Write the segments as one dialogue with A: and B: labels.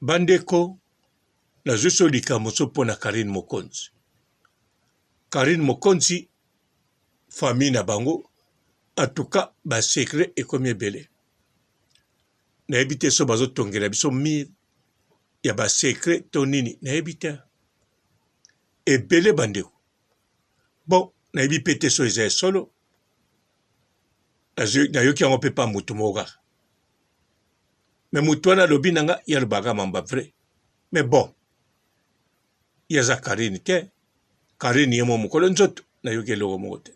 A: Bandeko, na zuso likamoso pona Karine Mokonzi. Karine Mokonzi, famille na bango, en tout cas, ba secret et comme belé. Na ebite so bazo tongela biso mir, ya ba secret tonini, na ebite. Et belé bandeko. Bon, na ebi pete so eza solo, na yoki yango pe pa mutu moga. Mais mutu wana lobi nanga ya lubaga mamba vrai. Mais bon, yaza Karine te, Karine yemo mukolo nzoto, na yoki logo mogote.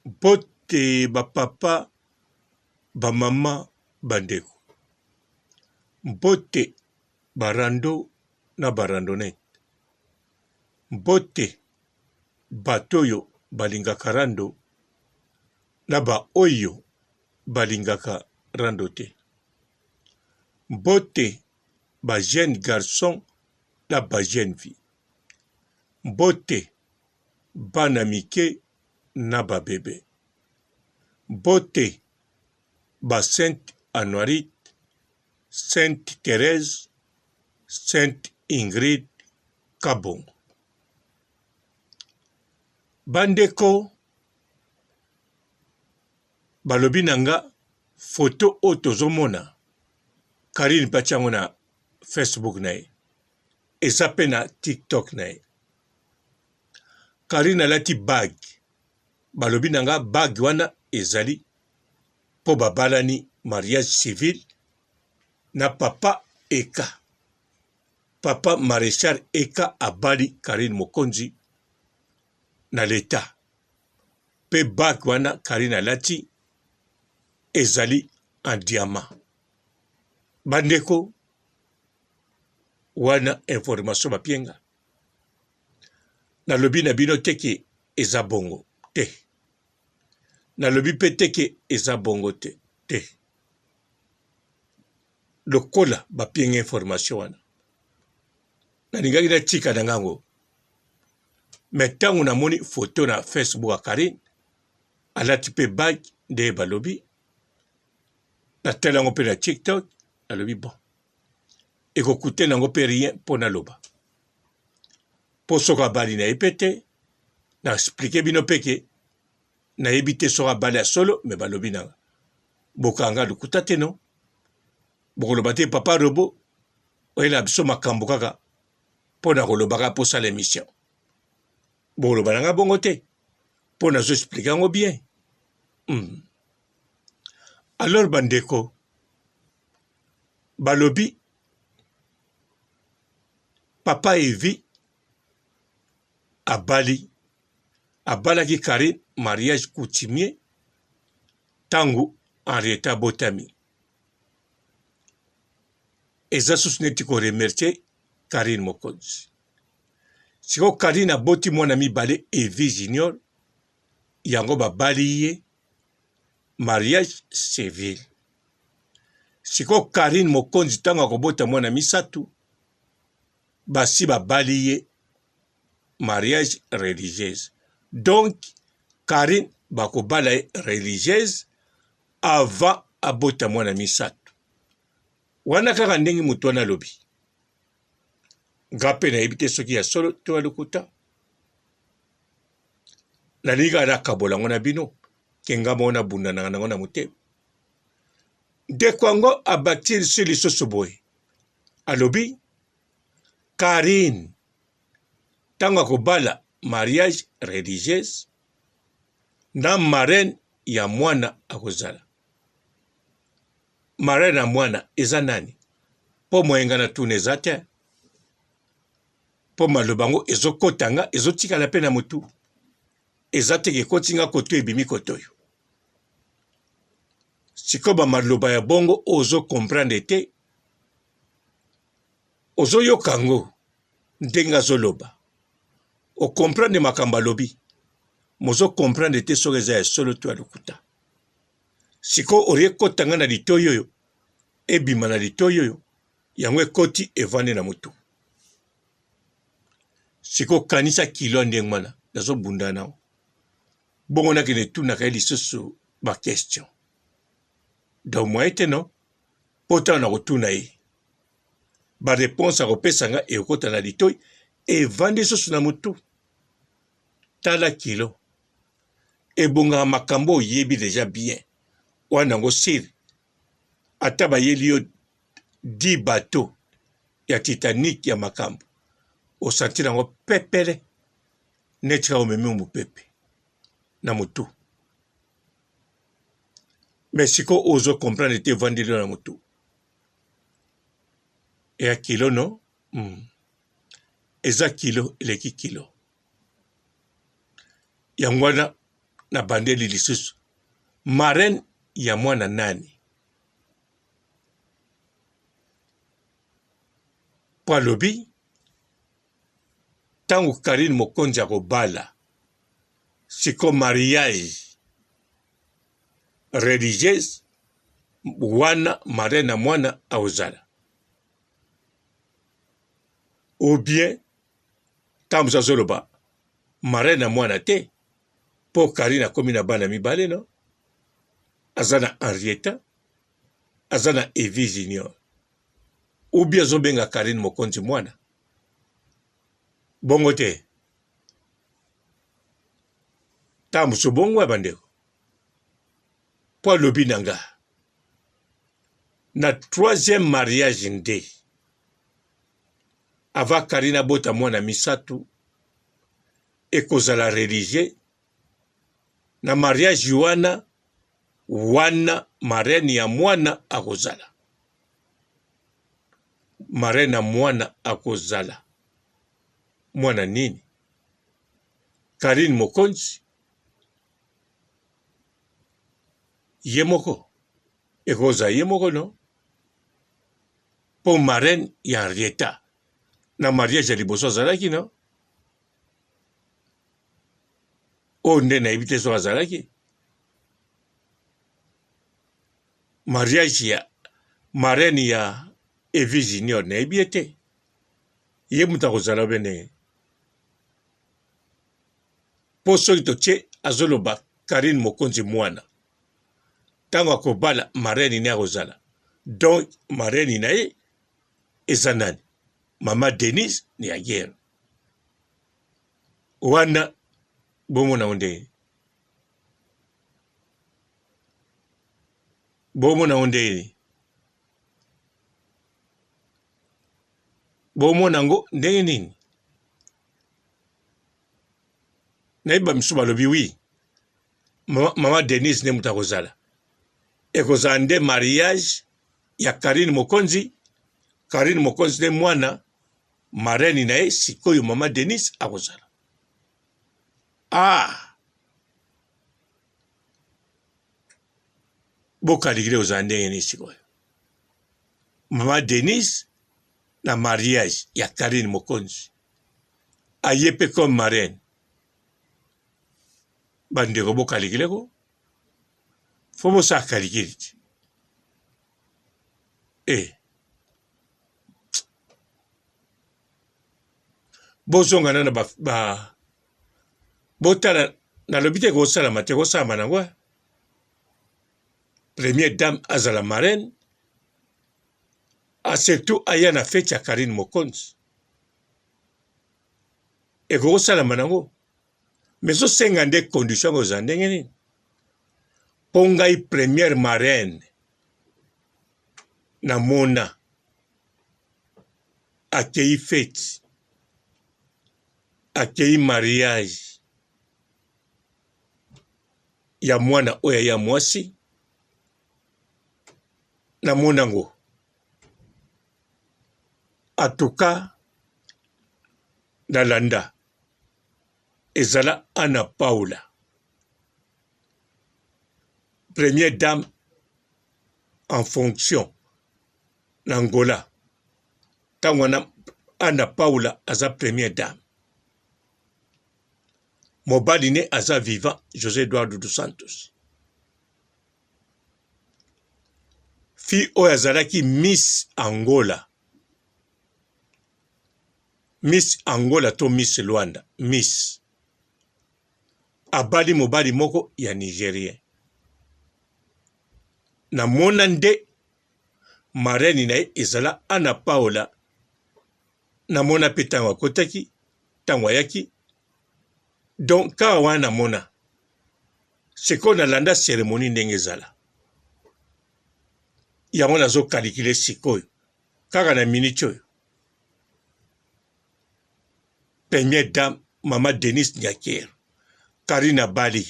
A: Bote ba papa, ba mama, bandeko. Bote barando na barandonete. Bote batoyo balingaka rando na ba oyo balingaka rando te. Bote ba jeune garçon na ba jeune fille. Bote bana mike na ba bébé. Bote ba Sainte Anuarite, Sainte Thérèse, Sainte Ingrid Kabongo. Bandeko balobi nanga photo otozomona Karine batiango na Facebook na ye. Eza pe na TikTok na ye. Karine alati bag. Balobi nanga bag wana ezali po babalani mariage civil na papa Eka. Papa Maréchal Eka abali Karine Mokonzi na l'État. Pe bag wana Karine alati ezali en diamant. Bandeko wana information bapienga. Na lobi na bino teke eza bongo te. Na lobi pe teke eza bongo te. Te. Lokola bapienga information wana. Na ningaki na tika na ngango. Metango na moni photo na Facebook a Karine. Alati pe bag de balobi. Na telango pe na TikTok. Alobi bon. Eko kute nango pe rien po na loba. Po soka bali na epete. Na explique bino peke. Na ebite soka bali a solo. Me balobi nanga. Bokanga lukuta te no. Bokoloba te papa robo. Oela biso makambo kaka. Po na kolobaka po sa l'émission. Bokoloba nanga bongo te. Po na zo explique yango bien. Alors bandeko. Balobi. Papa Evi. Abali. Abalaki Karine. Mariage coutumier. Tango. Henrietta Botami. Eza susneti ko remercier Karine Mokonzi. Siko Karine aboti mwana mibale Evi Junior. Yango babali ye. Mariage civil. Siko Karine Mokonzi tango akobota mwana misatu. Basi babali ye. Mariage religieuse. Donc, Karine bakobala ye religieuse avant abota mwana misatu. Wana kaka ndenge mutu wana lobi. Ngape na ebite soki ya solo to alukuta. Na liga na kabola ngona bino. Kenga mona bunda na ngona mute. De kwango abatir sili sosoboy. Alobi. Karine. Tango akobala mariage religieuse. Na marraine ya mwana akozala. Marraine na mwana eza nani? Po moyenga na tuneza te. Po malobango ezo kotanga, ezo tika la pena mutu. Eza teke kotinga koto ebimi kotoyo. Sikoba maloba ya bongo ozo comprendre te. Ozo yokango ndenga zoloba. O comprendre makamba lobi. Mozo comprendre te sogeza ya solo tu alukuta. Siko orie kotanga na litoyo yo. Ebima na litoyo yo. Yangwe koti evane na mutu. Siko kanisa kilo ndengmana. Nazo bunda nao. Bongo na kene tu na kaili soso ba question. Donc moi ete non. pota na kotuna ye ba réponse akopesa nga ekota na litoi evandi susu na mutu tala kilo ebonga makambo oyebi déjà bien wana ngo siri ata bayeli yo 10 bateau ya Titanic ya makambo osanti nango pepele netika omemi mopepe na mutu mais siko ozo comprendre te evandeli na mutu ya kilo no eza kilo eleki kilo yango wana na bandeli lisusu marraine ya mwana nani po alobi ntango Karine Mokonzi akobala siko mariage religieuse wana marraine na mwana aozala ou bien ntango mosu azoloba marraine na mwana te po Karine akomi na bana mibale no aza na Henrietta aza na Evi Junior ou bien azobenga Karine Mokonzi mwana bongo te ntango mosu bongo ya bandeko po alobi na nga na 3e mariage nde ava Karine abota mwana misatu ekozala religieux na mariage wana marraine ya mwana akozala marraine na mwana akozala mwana nini Karine Mokonzi ye moko ekoza ye moko no po marraine ya Henrietta na mariage ya liboso azalaki no o nde nayebi te so azalaki mariage ya marraine ya Evi Junior nayebi ye te ye mutu akozala bene po soki totie azoloba Karine Mokonzi mwana ntango akobala marraine ne akozala donc marraine na ye eza nani mama Denise ni ya guerre wana bomona onde bomona ngo ndenge nini nayeba misu balobi wi mama Denise ne mutu akozala ekozala nde mariage ya Karine Mokonzi ne mwana marraine na ye sikoyo mama Denise akozala bokalikile ozala ndenge nini sikoyo mama Denise na mariage ya Karine Mokonzi aye pe comme marraine bandeko bokalikileko fo bosala kalikili ti bozongana na botala nalobi te kosalama te kosalama nango première dame azala marraine surtout aya na fete ya Karine Mokonzi ekokosalama nango mais zosenga nde condition kozala ndenge nini mpo ngai première marraine na mona akei fete akei mariage ya mwana oyo ya mwasi na monango atuka nalanda ezala Ana Paula première dame en fonction na Angola ntango wana Ana Paula aza première dame mobali ne aza vivant José Eduardo dos Santos fille oyo azalaki Miss Angola to Miss Luanda Miss abali mobali moko ya Nigérien na mona nde marraine na ye ezala Ana Paola namona mpe ntango akotaki ntango ayaki donc kaka wana namona sikoyo nalanda cérémonie ndenge ezala yango nazokalikile sikoyo kaka na minute oyo première dame mama Denise Nyakero Karina Bali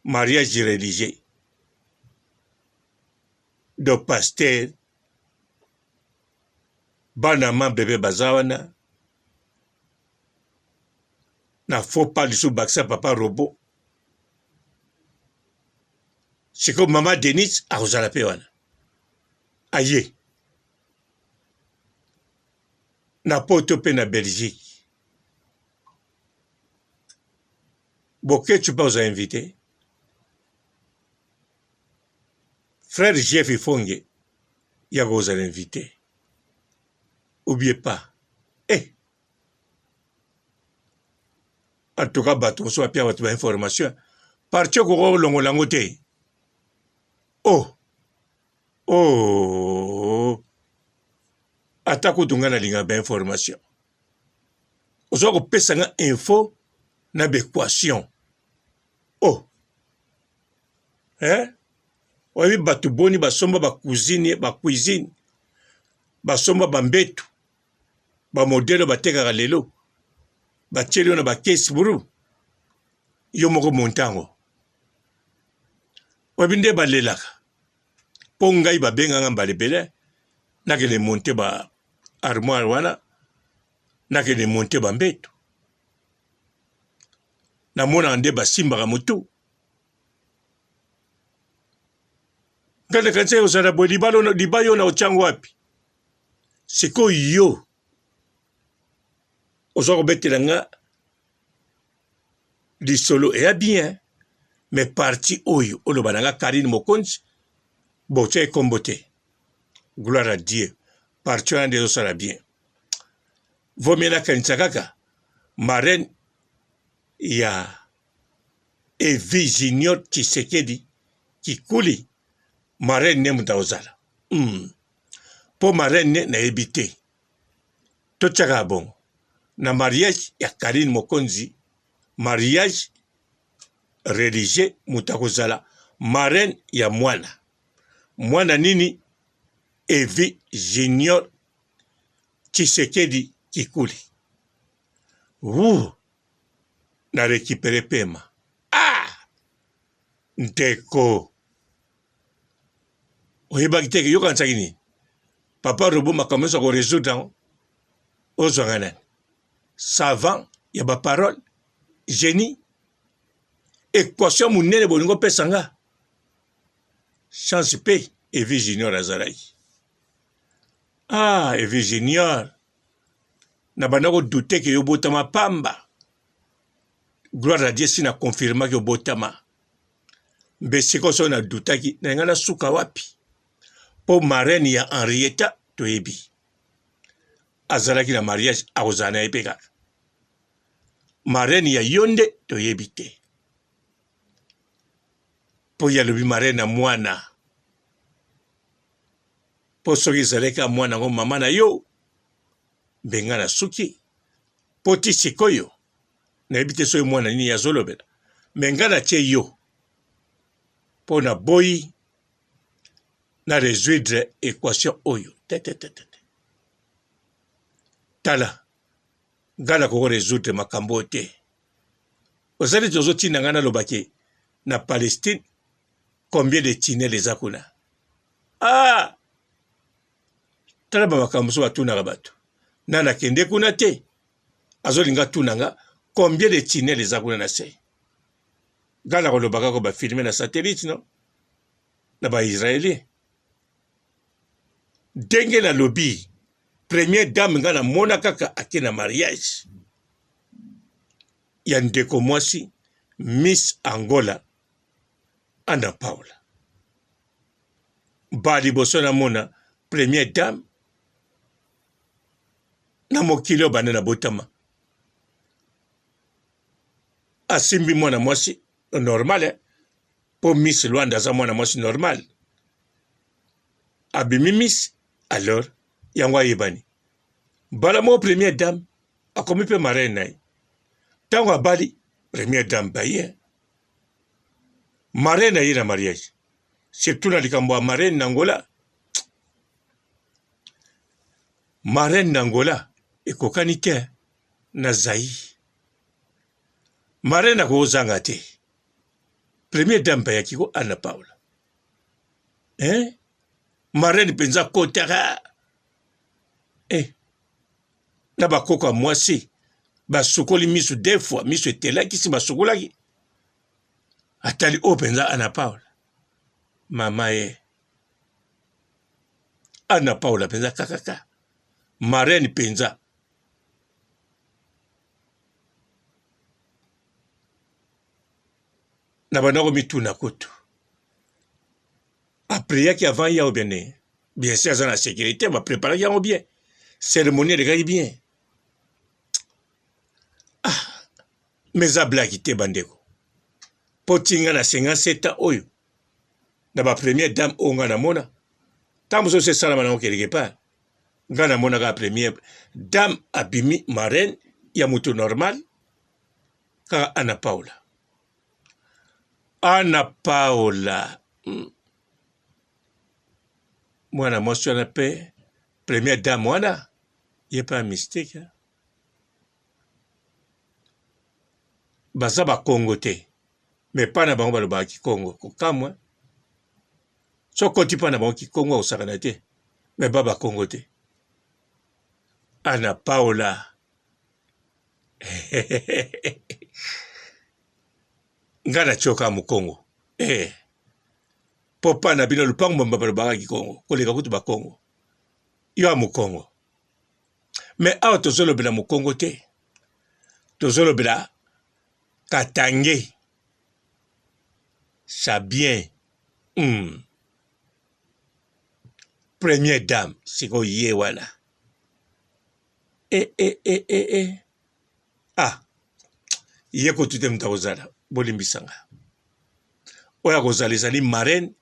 A: mariage religieux de pasteur bana ma bebe bazawana na faux pas du baksa papa robot sikoyo mama Denise akozala pe wana aye na poto pe na Belgique Boke tu peux vous inviter frère Jeff Ifonge ya vous inviter oubliez pas en tout cas bato so apia bato ba information parti ko longo lango te oh atako tungana linga ba information ozo ko pesa nga info na bequation oyebi bato boni basomba cuisine basomba bambetu bamodele batekaka lelo batieli yo na bakesi buru yo moko montango oyebi nde balelaka mpo ngai babenganga mbalebele nakende monte ba armoire wana nakende monte bambetu namonaka nde basimbaka motu ngande kanisa ozala boye libala yo na otyango wapi sikoyo yo oza kobetela nga lisolo eya bien mais parti oyo oloba na nga Karine Mokonzi botya ekombo te gloire à Dieu parti wana nde ezosala bien vomie nakanisa kaka marraine ya Evi Junior Tshisekedi Kikuli marraine ne muta ozala po marraine nayebi te totyaka bongo na mariage ya Karine Mokonzi mariage religieux muta kozala marraine ya mwana nini Evi Junior Tshisekedi Kikuli na récupéré pema ndeko oyebaki teke yokanisaki nini papa robo makambo nyonso akoresoudre yango ozwanga nani savant ya baparole génie équation monene bolingo opesa nga chance mpe Evi Junior azalaki Evi Junior na banda kodute ke yobotama pamba gloire à Dieu si na confirmaki yobotama mbe sikoso na dutaki na nga na suka wapi po marraine ya Henrietta toyebi azalaki na mariage akozala na ye mpe kaka marraine ya Yonde toyebi te po yalobi marraine na mwana po soki ezalaki ya mwana yango mama na yo mbe nga na suki po ti sikoyo nayebi te soki mwana nini azolobela me nga natie yo mpo na boyi na résoudre équation oyo tala nga na koko résoudre makambo oyo te ozali tozotinda nga nalobaki na Palestine combien de tunnels eza kuna tala bamakambo so batunaka bato na nakende kuna te azolinga tunanga combien de tunnels eza kuna na se nga na kolobaka ko bafilme na satellite no na baisraélien ndenge na lobi première dame nga na mona kaka ake na mariage ya ndeko mwasi Miss Angola Ana Paola ba liboso na mona première dame na mokili obanda na botama asimbi mwana mwasi normal po Miss Luanda aza mwana mwasi normal abimimis alors yango ayebani bala mo première dame akomi pe marraine naye tango abali première dame baye marraine naye na mariage surtout na likambo ya marraine na Angola marraine na Angola ekokani ke na Zaï marraine akozanga te première dame bayaki ko Anna Paula marraine penza kotaka na bakoko ya mwasi basokoli miso deux fois miso etelaki si basokolaki atali o penza Anna Paula mama ye Anna Paula penza kakaka marraine penza na banako mituna kutu après yaki avant ya bien bien sûr ça la sécurité va préparer yango bien cérémonie de gars bien mais a blague te bandeko potinga na 57 ans oyo na ba première dame onga na mona tambo so se sala manako quelque part ngana mona ka première dame abimi marraine ya moto normal ka Anna Paula mwana mwasi wana pe première dame wana ye pas mystique baza bakongo te mais pas na bango balobaka kikongo kokamwa so koti pa na bango kikongo akosakana te mais ba bakongo te Anna Paula nga na tioka mukongo popa na bino lupango mbamba balobaka kikongo koleka kutu bakongo yo a mukongo mais awa tozolobela mukongo te tozolobela Katange Sabien première dame siko ye wana ye ko tute mtakozala bolimbisanga oya kozala ezali marraine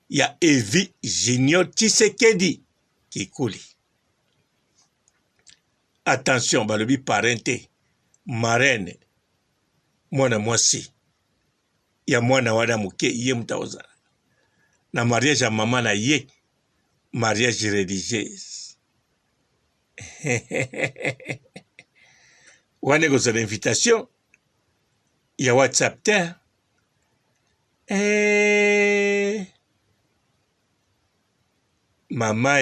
A: ya Evi Junior Tshisekedi Kikuli attention balobi parente marraine mwana mwasi ya mwana wana muke ye mtakozala na mariage ya mama na ye mariage religieuse wane kozala invitation ya WhatsApp te mama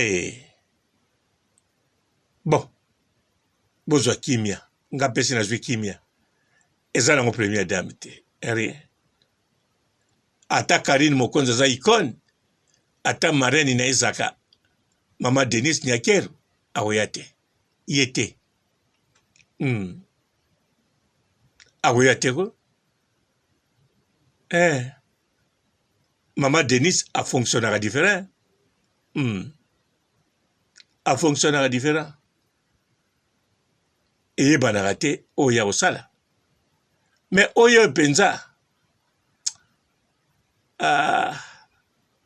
A: bon bozwa kimia nga pesi na zwi kimia eza nango première dame te rien ata Karine Mokonzi aza icône ata marraine na ezaka mama Denise Nyakero akoya te ye te akoya te ko mama Denise a fonctionnera différent a fonctionnera différent eyebanaka te oyo ya kosala mais oyo penza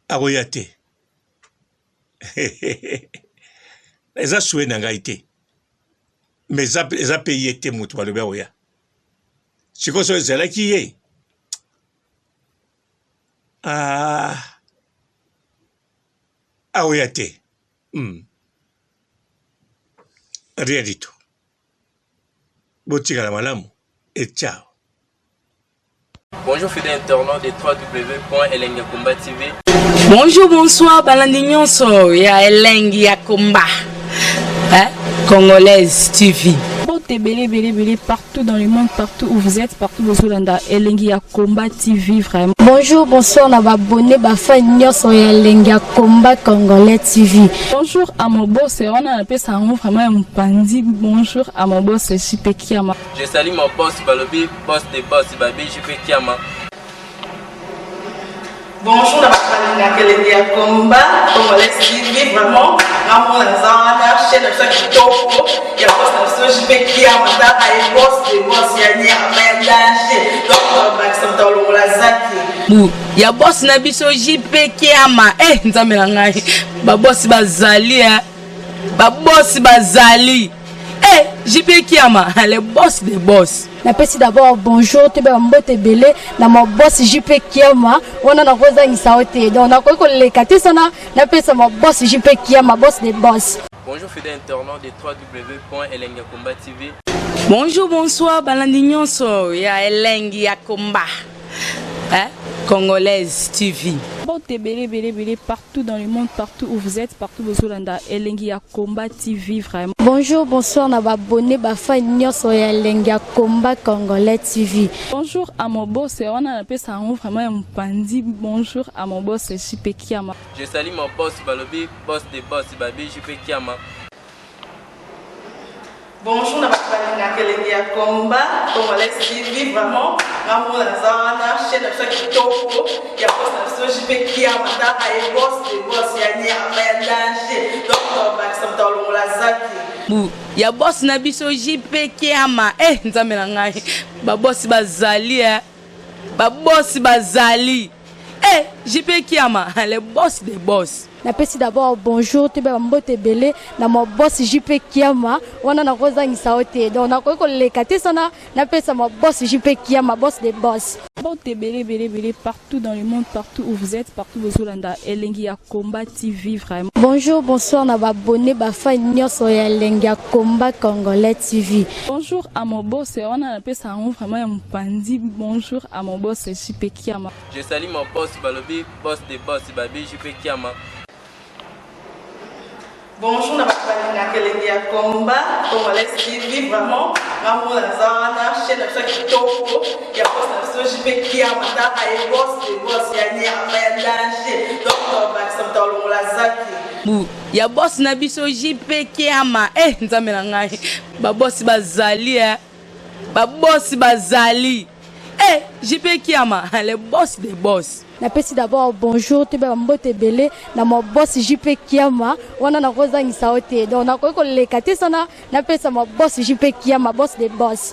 A: akoya te eza souhait na ngai te mais eza pe ye te moto balobi akoya sikoyo so ezalaki ye akoya te rien du tout botikala malamu et ciao.
B: Bonjour fidèles internautes de www.elengiakomba TV.
C: Bonjour, bonsoir, balandi nyonso ya Elengi ya Komba. Congolaise TV.
D: Belé partout dans le monde, partout où vous êtes, partout où vous êtes, Elengi ya Komba TV vraiment.
E: Bonjour, bonsoir, on a abonné bafa nyonso ya Elengi ya Komba Congolais TV.
D: Bonjour à mon boss, on a appelé ça vraiment un pandi. Bonjour à mon boss, JP Kiama.
B: Je salue mon boss Balobi, boss de boss Babi, JP Kiama.
F: Bonjour, la Elengi ya Komba Congolais TV vraiment. Ramon Lazana, chaîne de ça qui topo, il y a pas de JP Kiama, et boss de boss, il y a rien à faire. Donc, on va s'entendre la zaki.
C: bu ya boss na biso JP Kiama nzambe na ngai ba boss bazali ba boss bazali JP Kiama le boss des boss.
E: Napesi d'abord bonjour te ba mbote belé na mo boss JP Kiama wana na koza ngisaote donc na ko lekati sana napesa mo boss JP Kiama boss des boss.
B: Bonjour fidèles internautes de www.elengiakomba TV.
C: Bonjour, bonsoir, balandi nyonso ya Elengi ya Komba. Congolaise TV.
D: Bon, belé, partout dans le monde, partout où vous êtes, partout où vous êtes, Elengi ya Komba TV, vraiment.
E: Bonjour, bonsoir, na ba bonné ba fa nyonso ya Elengi ya Komba Congolais TV.
D: Bonjour à mon boss, on a appelé ça vraiment un pandi. Bonjour à mon boss, JP Kiama.
B: Je salue mon boss Balobi, boss des boss, Babi JP Kiama.
F: Bonjour, na balinga Elengi ya Komba Congolais TV, vraiment ngamu na zana chaîne ça qui toko ya boss na JP Kiama ta ay boss de boss ya ni ya danger donc ba samta longola zaki
C: bu ya boss na biso JP Kiama nzambe na ngai ba boss bazali ba boss bazali JP Kiama le boss des boss.
E: Napesi d'abord bonjour te ba mbote belé na mo boss JP Kiama wana na koza ngisaote donc na ko lekati sana napesa mo boss JP Kiama boss des boss.
D: Bon, belé, partout dans le monde, partout où vous êtes, partout où vous êtes, Elengi ya Komba TV, vraiment.
E: Bonjour, bonsoir, na ba bonné ba fa nyonso ya Elengi ya Komba Congolais TV.
D: Bonjour à mon boss, on a appelé ça vraiment un pandi. Bonjour à mon boss, JP Kiama.
B: Je salue mon boss Balobi, boss des boss, Babi JP Kiama.
F: Bonjour, na balinga Elengi ya Komba Congolais TV, vraiment ngamu na zana chaîne ça qui toko ya boss na JP Kiama ta ay boss de boss ya ni ya danger donc ba samta longola zaki
C: bu ya boss na biso JP Kiama nzambe na ngai ba boss bazali ba boss bazali JP Kiama le boss des boss.
E: Napesi d'abord bonjour te ba mbote belé na mo boss JP Kiama wana na koza ngisaote donc na ko lekati sana napesa mo boss JP Kiama boss des boss.